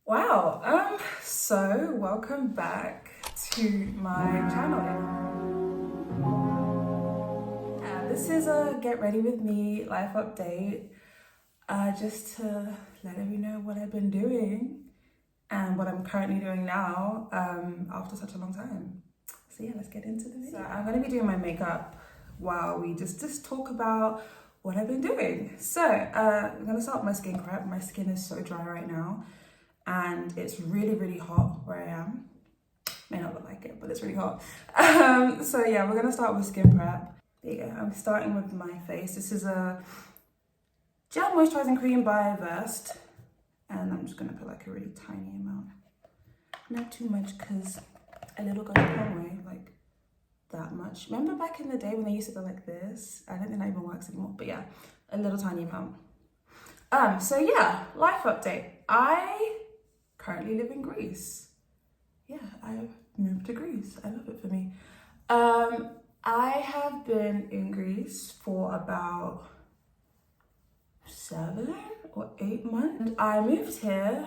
Wow, so welcome back to my channel. This is a get ready with me life update, just to let everyone know what I've been doing and what I'm currently doing now, after such a long time. So yeah, let's get into the video. So I'm gonna be doing my makeup while we just talk about what I've been doing. So I'm gonna start with my skin prep. My skin is so dry right now, and it's really hot where I am. May not look like it, but it's really hot. So yeah, we're gonna start with skin prep. There you go. I'm starting with my face. This is a gel moisturizing cream by Versed, and I'm just gonna put like a really tiny amount. Not too much, because a little goes a long way, like that much. Remember back in the day when they used to go like this? I don't think that even works anymore, but yeah, a little tiny amount. So yeah, life update. I currently live in Greece. Yeah, I've moved to Greece. I love it for me. I have been in Greece for about 7 or 8 months. And I moved here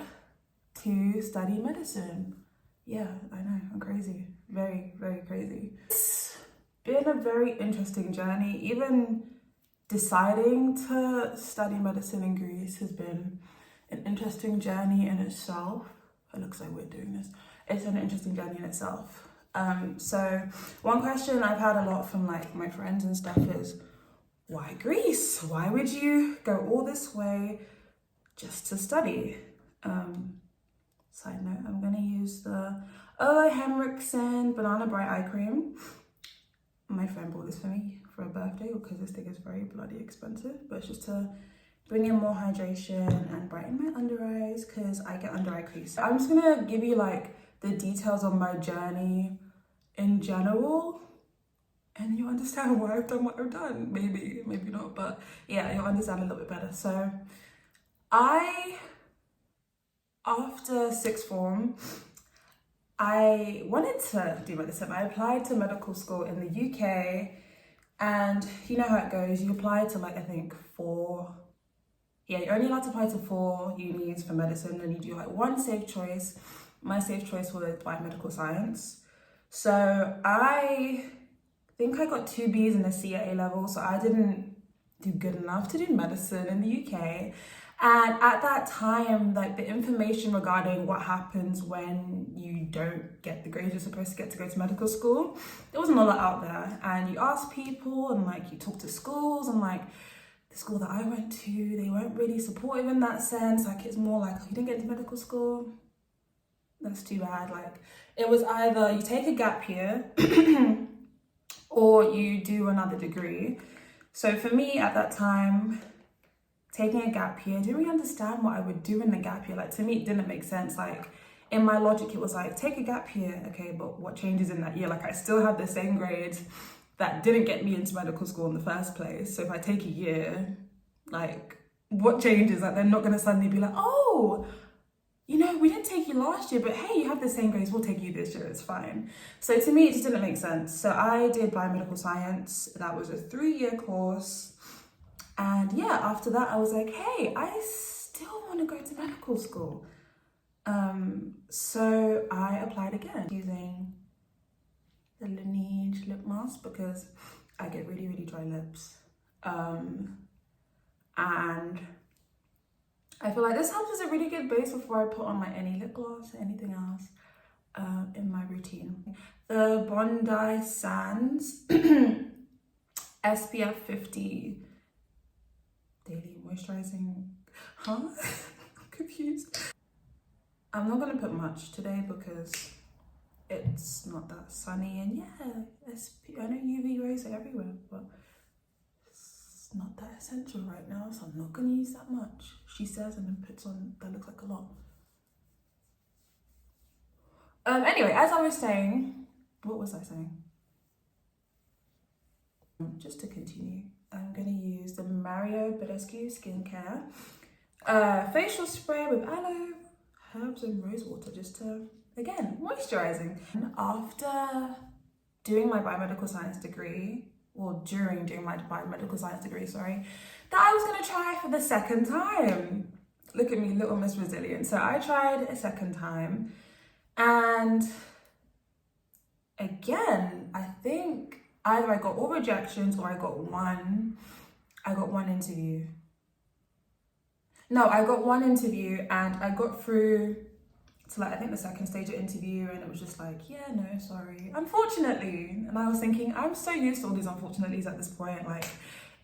to study medicine. Yeah, I know, I'm crazy. Very crazy. It's been a very interesting journey. Even deciding to study medicine in Greece has been an interesting journey in itself. It looks like we're doing this. It's an interesting journey in itself. So one question I've had a lot from like my friends and stuff is, why Greece? Why would you go all this way just to study? Side note, I'm gonna use the Ole Henriksen Banana Bright Eye Cream. My friend bought this for me for a birthday because this thing is very bloody expensive, but it's just to bring in more hydration and brighten my under eyes because I get under eye crease. I'm just gonna give you like the details on my journey in general, and you'll understand why I've done what I've done. Maybe not, but yeah, you'll understand a little bit better. So after sixth form, I wanted to do medicine. I applied to medical school in the UK, and you know how it goes. You apply to like, I think you're only allowed to apply to 4 unis for medicine, and you do like one safe choice. My safe choice was biomedical science. So I think I got 2 Bs and a C at A level, so I didn't do good enough to do medicine in the UK. And at that time, like the information regarding what happens when you don't get the grades you're supposed to get to go to medical school, there wasn't a lot out there. And you ask people and like you talk to schools, and like the school that I went to, they weren't really supportive in that sense. Like it's more like, oh, you didn't get into medical school? That's too bad. Like it was either you take a gap year or you do another degree. So for me at that time, taking a gap year, I didn't really understand what I would do in the gap year. Like to me, it didn't make sense. Like in my logic, it was like, take a gap year, okay, but what changes in that year? Like I still had the same grades that didn't get me into medical school in the first place. So if I take a year, like what changes? Like they're not gonna suddenly be like, oh, you know, we didn't take you last year, but hey, you have the same grades, we'll take you this year, it's fine. So to me, it just didn't make sense. So I did biomedical science. That was a 3-year course. And yeah, after that, I was like, hey, I still want to go to medical school. So I applied again using the Laneige lip mask because I get really dry lips. And I feel like this helps as a really good base before I put on my any lip gloss or anything else in my routine. The Bondi Sands SPF 50 daily moisturizing, I'm confused. I'm not gonna put much today because it's not that sunny, and yeah, I know UV rays are everywhere, but it's not that essential right now, so I'm not gonna use that much. She says and then puts on, that looks like a lot. Anyway, as I was saying, what was I saying? Just to continue, I'm gonna use the Mario Badescu Skincare facial spray with aloe, herbs and rose water, just to, again, moisturizing. And after doing my biomedical science degree, or during doing my biomedical science degree, sorry, that I was gonna try for the second time. Look at me, little Miss Resilient. So I tried a second time, and again, I think either I got all rejections or I got one interview. No, I got one interview and I got through to like, I think the second stage of interview, and it was just like, yeah, no, sorry, unfortunately. And I was thinking, I'm so used to all these unfortunately's at this point, like,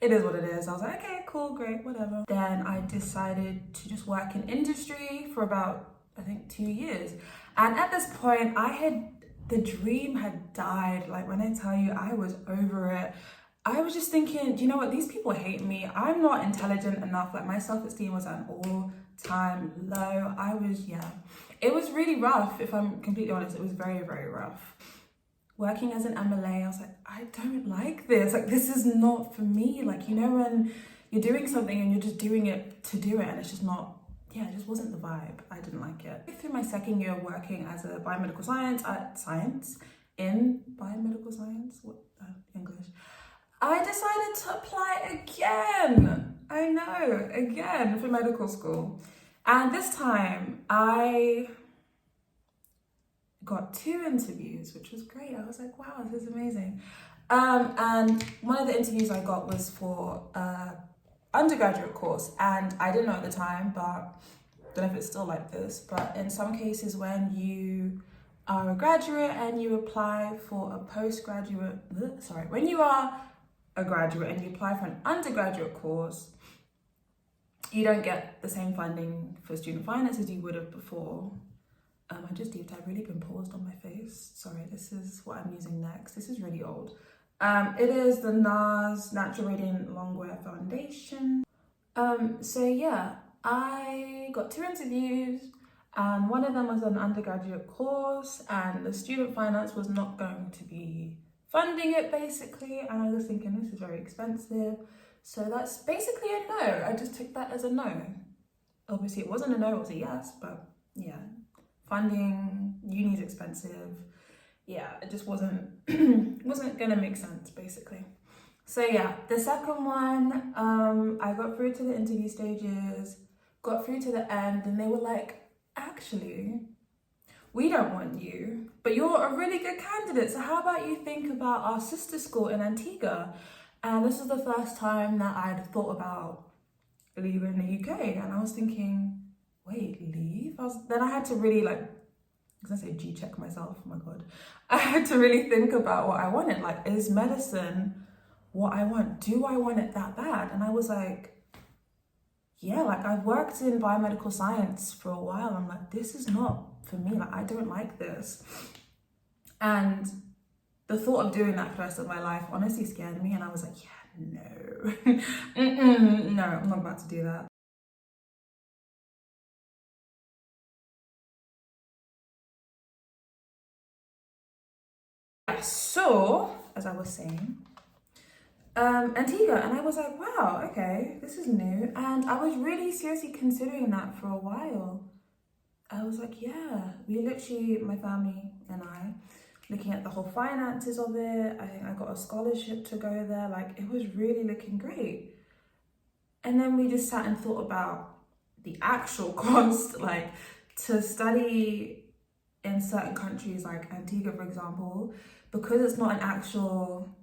it is what it is. I was like, okay, cool, great, whatever. Then I decided to just work in industry for about, I think, 2 years. And at this point, the dream had died. Like, when I tell you, I was over it. I was just thinking, do you know what? These people hate me. I'm not intelligent enough. Like, my self-esteem was at an all-time low. It was really rough, if I'm completely honest. It was very, very rough. Working as an MLA, I was like, I don't like this. Like, this is not for me. Like, you know, when you're doing something and you're just doing it to do it, and it's just not, yeah, it just wasn't the vibe. I didn't like it. Through my second year working as a biomedical science, English, I decided to apply again. I know, again, for medical school. And this time I got 2 interviews, which was great. I was like, wow, this is amazing. And one of the interviews I got was for an undergraduate course. And I didn't know at the time, but I don't know if it's still like this, but in some cases when you are a graduate and you apply for a when you are a graduate and you apply for an undergraduate course, you don't get the same funding for student finance as you would have before. I just deeped, I've really been paused on my face. Sorry, this is what I'm using next. This is really old. It is the NARS Natural Radiant Longwear Foundation. So yeah, I got 2 interviews, and one of them was an undergraduate course, and the student finance was not going to be funding it, basically. And I was thinking, this is very expensive. So that's basically a no. I just took that as a no. Obviously it wasn't a no, it was a yes, but yeah. Funding, uni's expensive. Yeah, it just wasn't gonna make sense, basically. So yeah, the second one, I got through to the interview stages, got through to the end, and they were like, actually, we don't want you, but you're a really good candidate. So how about you think about our sister school in Antigua? And this is the first time that I'd thought about leaving the UK. And I was thinking, wait, leave? Then I had to really I was gonna say G-check myself, oh my God. I had to really think about what I wanted. Like, is medicine what I want? Do I want it that bad? And I was like, yeah, like I've worked in biomedical science for a while. I'm like, this is not for me. Like, I don't like this. And the thought of doing that for the rest of my life honestly scared me. And I was like, yeah, no, no, I'm not about to do that. So, as I was saying, Antigua, and I was like, wow, okay, this is new. And I was really seriously considering that for a while. I was like, yeah, we literally, my family and I, looking at the whole finances of it. I think I got a scholarship to go there. Like, it was really looking great. And then we just sat and thought about the actual cost, like to study in certain countries like Antigua, for example, because it's not an actual,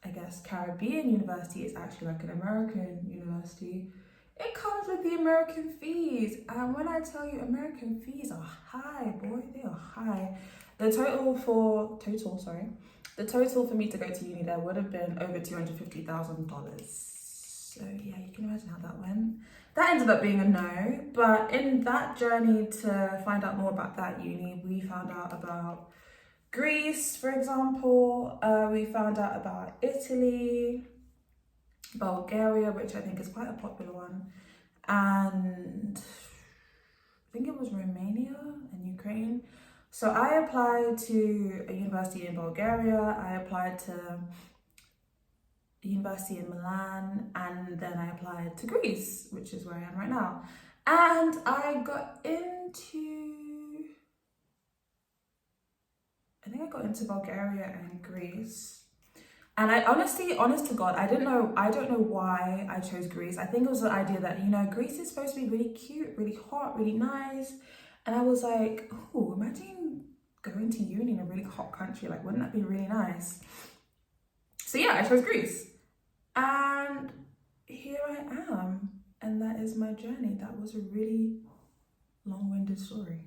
I guess, Caribbean university, it's actually like an American university. It comes with the American fees. And when I tell you American fees are high, boy, they are high. The total for me to go to uni there would have been over $250,000. So yeah, you can imagine how that went. That ended up being a no, but in that journey to find out more about that uni, we found out about Greece, for example. We found out about Italy, Bulgaria, which I think is quite a popular one, and I think it was Romania and Ukraine. So I applied to a university in Bulgaria, I applied to a university in Milan, and then I applied to Greece, which is where I am right now. And I think I got into Bulgaria and Greece. And I honestly, honest to God, I don't know why I chose Greece. I think it was the idea that, you know, Greece is supposed to be really cute, really hot, really nice. And I was like, oh, imagine going to uni in a really hot country. Like, wouldn't that be really nice? So yeah, I chose Greece. And here I am. And that is my journey. That was a really long-winded story.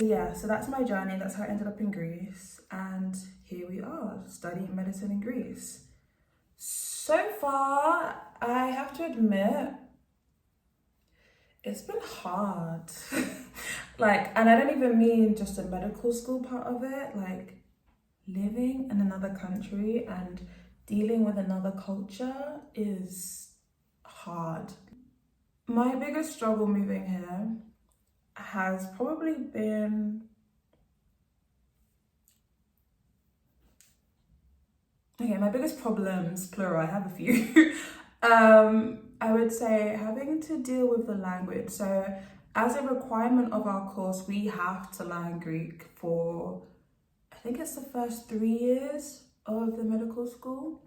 Yeah, so that's my journey. That's how I ended up in Greece. And here we are, studying medicine in Greece. So far, I have to admit, it's been hard. Like, and I don't even mean just the medical school part of it, like living in another country and dealing with another culture is hard. My biggest struggle moving here has probably been, okay, my biggest problems, plural, I have a few. I would say having to deal with the language. So as a requirement of our course, we have to learn Greek for, I think it's the first 3 years of the medical school.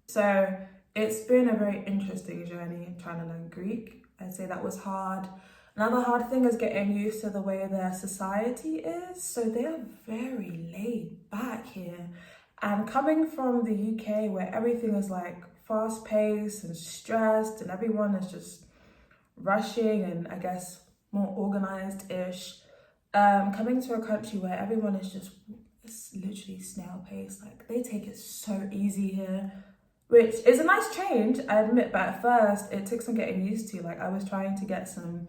So it's been a very interesting journey trying to learn Greek. I'd say that was hard. Another hard thing is getting used to the way their society is. So they are very laid back here. And coming from the UK where everything is like fast paced and stressed and everyone is just rushing and I guess more organized-ish. Coming to a country where everyone is just, it's literally snail paced. Like they take it so easy here, which is a nice change, I admit, but at first it took some getting used to. Like I was trying to get some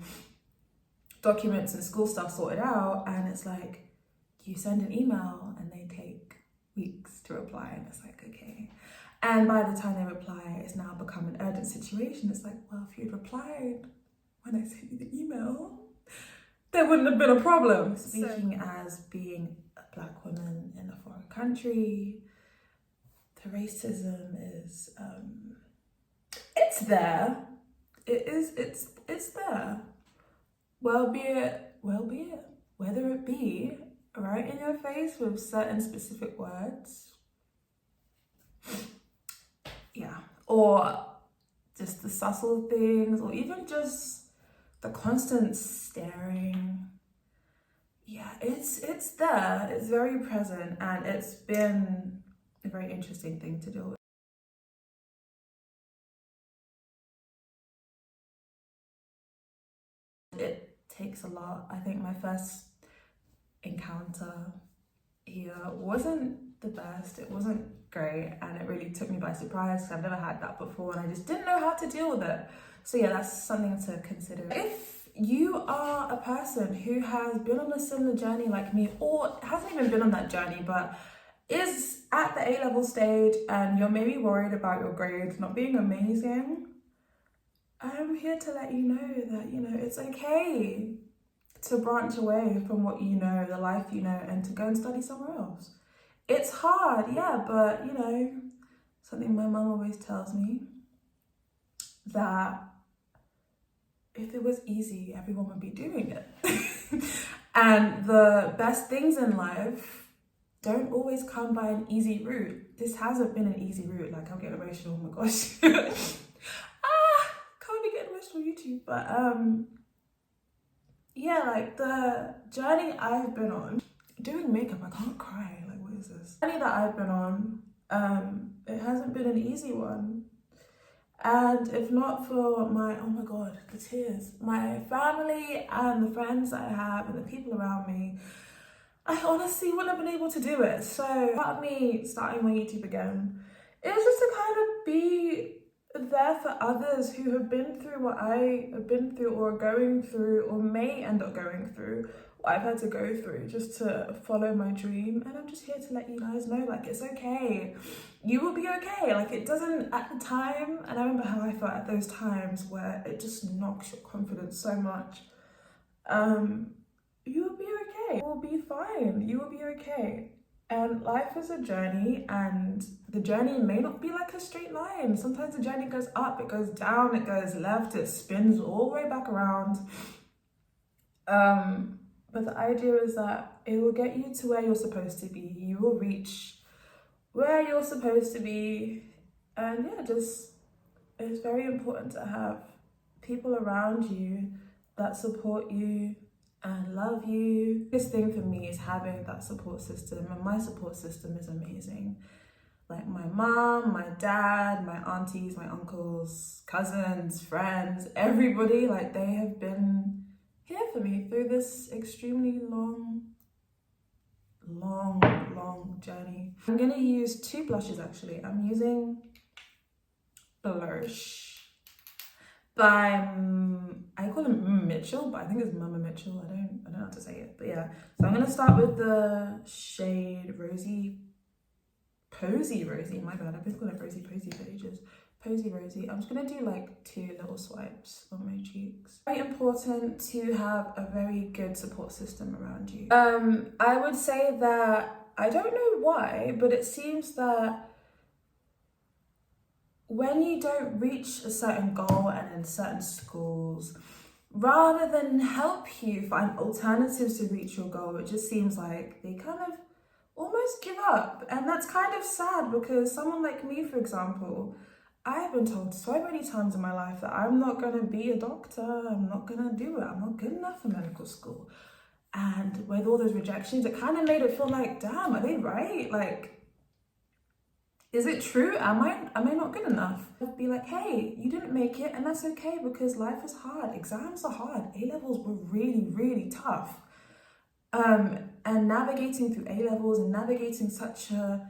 documents and school stuff sorted out and it's like, you send an email and they take weeks to reply and it's like, okay. And by the time they reply, it's now become an urgent situation. It's like, well, if you'd replied when I sent you the email, there wouldn't have been a problem. Speaking as being a Black woman in a foreign country, the racism is, it's there. It's there. Whether it be right in your face with certain specific words, yeah, or just the subtle things, or even just the constant staring. Yeah, it's there, it's very present, and it's been a very interesting thing to deal with. It takes a lot. I think my first encounter here wasn't the best, it wasn't great, and it really took me by surprise because I've never had that before and I just didn't know how to deal with it. So yeah, that's something to consider. If you are a person who has been on a similar journey like me, or hasn't even been on that journey but is at the A-level stage and you're maybe worried about your grades not being amazing, I'm here to let you know that, you know, it's okay to branch away from what you know, the life you know, and to go and study somewhere else. It's hard, yeah, but you know, something my mum always tells me, that if it was easy, everyone would be doing it. And the best things in life don't always come by an easy route. This hasn't been an easy route. Like, I'm getting emotional, oh my gosh. Can't be getting emotional on YouTube, but yeah, like the journey I've been on, doing makeup, I can't cry, like what is this? The journey that I've been on, it hasn't been an easy one. And if not for my, oh my God, the tears, my family and the friends that I have and the people around me, I honestly wouldn't have been able to do it. So part of me starting my YouTube again, it was just to kind of be there for others who have been through what I have been through or going through or may end up going through what I've had to go through, just to follow my dream. And I'm just here to let you guys know, like, it's okay. You will be okay. Like, it doesn't at the time, and I remember how I felt at those times where it just knocks your confidence so much. You will be okay. You will be fine. You will be okay. And life is a journey, and the journey may not be like a straight line. Sometimes the journey goes up, it goes down, it goes left, it spins all the way back around. But the idea is that it will get you to where you're supposed to be. You will reach where you're supposed to be. And yeah, just it's very important to have people around you that support you and love you. The biggest thing for me is having that support system, and my support system is amazing. Like my mom, my dad, my aunties, my uncles, cousins, friends, everybody, like they have been here for me through this extremely long journey. I'm gonna use two blushes actually. I'm using Blush by I call him Mitchell, but I think it's Mama Mitchell. I don't know how to say it, but yeah. So I'm gonna start with the shade Posy Rosy. My bad, I've been calling it Rosy Posy for ages. Posy Rosy. I'm just gonna do like 2 little swipes on my cheeks. Very important to have a very good support system around you. I would say that I don't know why, but it seems that when you don't reach a certain goal and in certain schools, rather than help you find alternatives to reach your goal, it just seems like they kind of almost give up. And that's kind of sad, because someone like me, for example, I've been told so many times in my life that I'm not going to be a doctor, I'm not going to do it, I'm not good enough for medical school. And with all those rejections, it kind of made it feel like, damn, are they right? Like, is it true? Am I not good enough? I'd be like, hey, you didn't make it, and that's okay, because life is hard. Exams are hard. A-levels were really, really tough. And navigating through A-levels and navigating such a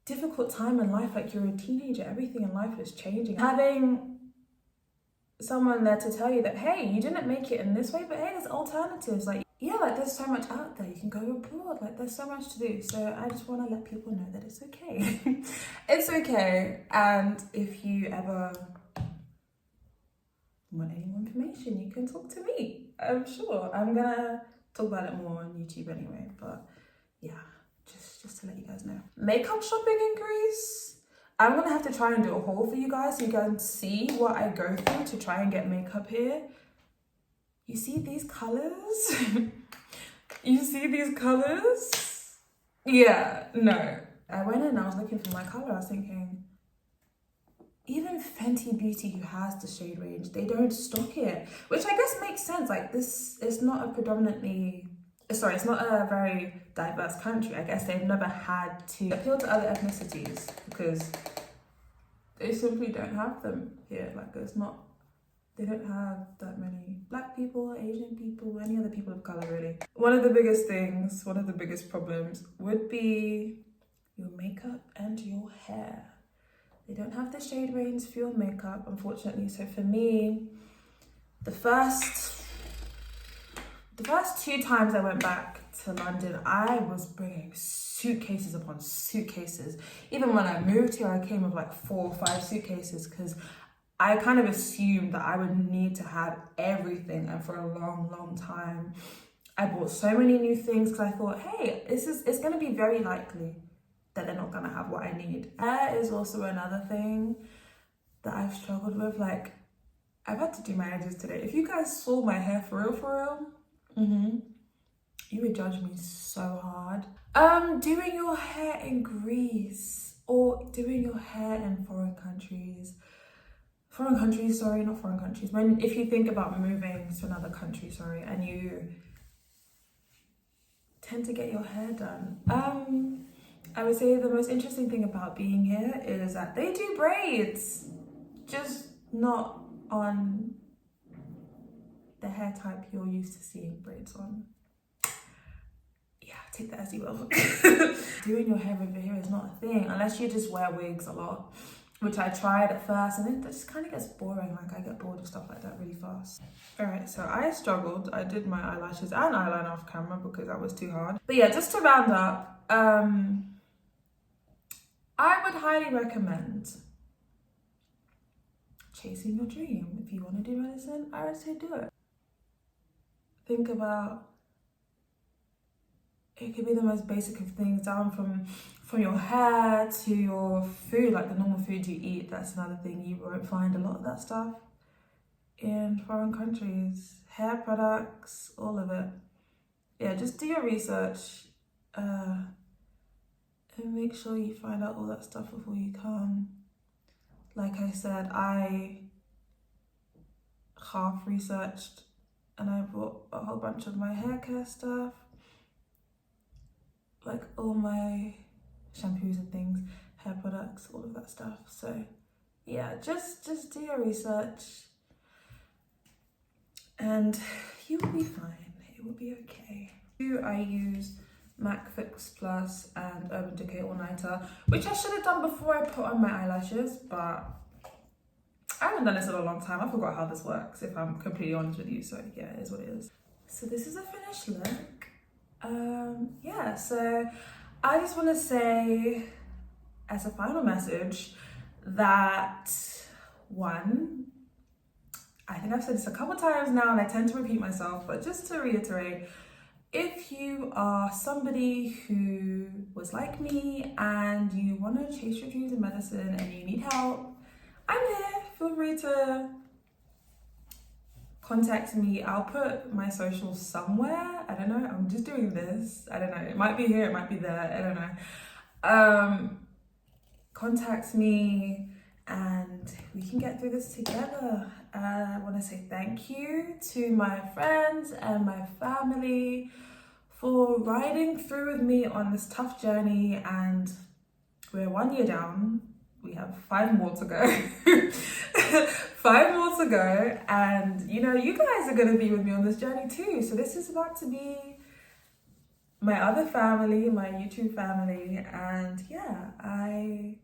difficult time in life, like you're a teenager, everything in life is changing. Having someone there to tell you that, hey, you didn't make it in this way, but hey, there's alternatives. Like, yeah, like there's so much out there. You can go abroad, like there's so much to do. So I just want to let people know that it's okay. It's okay. And if you ever want any more information, you can talk to me. I'm sure I'm gonna talk about it more on YouTube anyway, but yeah, just to let you guys know. Makeup shopping in Greece. I'm gonna have to try and do a haul for you guys so you can see what I go through to try and get makeup here. You see these colors? You see these colors? Yeah, no. I went in and I was looking for my color. I was thinking, even Fenty Beauty, who has the shade range, they don't stock it, which I guess makes sense. Like, this is not a it's not a very diverse country. I guess they've never had to appeal to other ethnicities because they simply don't have them here. Like, they don't have that many Black people, Asian people, any other people of color, really. One of the biggest problems would be your makeup and your hair. They don't have the shade range for your makeup, unfortunately. So for me, the first 2 times I went back to London, I was bringing suitcases upon suitcases. Even when I moved here, I came with like 4 or 5 suitcases because I kind of assumed that I would need to have everything, and for a long time. I bought so many new things because I thought, hey, it's going to be very likely that they're not going to have what I need. Hair is also another thing that I've struggled with. Like, I've had to do my edges today. If you guys saw my hair for real, you would judge me so hard. Doing your hair in Greece or doing your hair in foreign countries, if you think about moving to another country, and you tend to get your hair done, I would say the most interesting thing about being here is that they do braids, just not on the hair type you're used to seeing braids on. Yeah, take that as you will. Doing your hair over here is not a thing unless you just wear wigs a lot, which I tried at first, and it just kind of gets boring. Like, I get bored of stuff like that really fast. All right, so I struggled. I did my eyelashes and eyeliner off camera because that was too hard. But yeah, just to round up, I would highly recommend chasing your dream. If you want to do medicine, I would say do it. Think about, it could be the most basic of things, down from your hair to your food, like the normal food you eat. That's another thing. You won't find a lot of that stuff in foreign countries. Hair products, all of it. Yeah, just do your research. And make sure you find out all that stuff before you come. Like I said, I half researched and I bought a whole bunch of my hair care stuff, like all my shampoos and things, hair products, all of that stuff. So yeah, just do your research and you will be fine. It will be okay. I use MAC Fix Plus and Urban Decay All Nighter, which I should have done before I put on my eyelashes, but I haven't done this in a long time. I forgot how this works, if I'm completely honest with you. So yeah, it is what it is. So this is a finished look. Yeah, so I just want to say as a final message that one, I think I've said this a couple times now and I tend to repeat myself, but just to reiterate, if you are somebody who was like me and you want to chase your dreams in medicine and you need help, I'm here. Feel free to contact me. I'll put my socials somewhere. I don't know. I'm just doing this. I don't know. It might be here. It might be there. I don't know. Contact me and we can get through this together. I want to say thank you to my friends and my family for riding through with me on this tough journey, and we're 1 year down. We have 5 more to go. 5 more to go, and you know, you guys are going to be with me on this journey too. So this is about to be my other family, my YouTube family, and yeah, I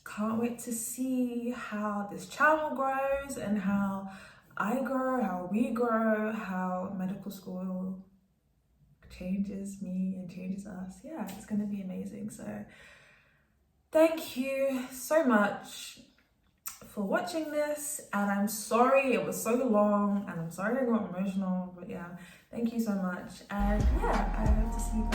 can't wait to see how this channel grows and how I grow, how we grow, how medical school changes me and changes us. Yeah, it's going to be amazing. So thank you so much for watching this, and I'm sorry it was so long and I'm sorry I got emotional, but yeah, thank you so much, and yeah, I hope to see you guys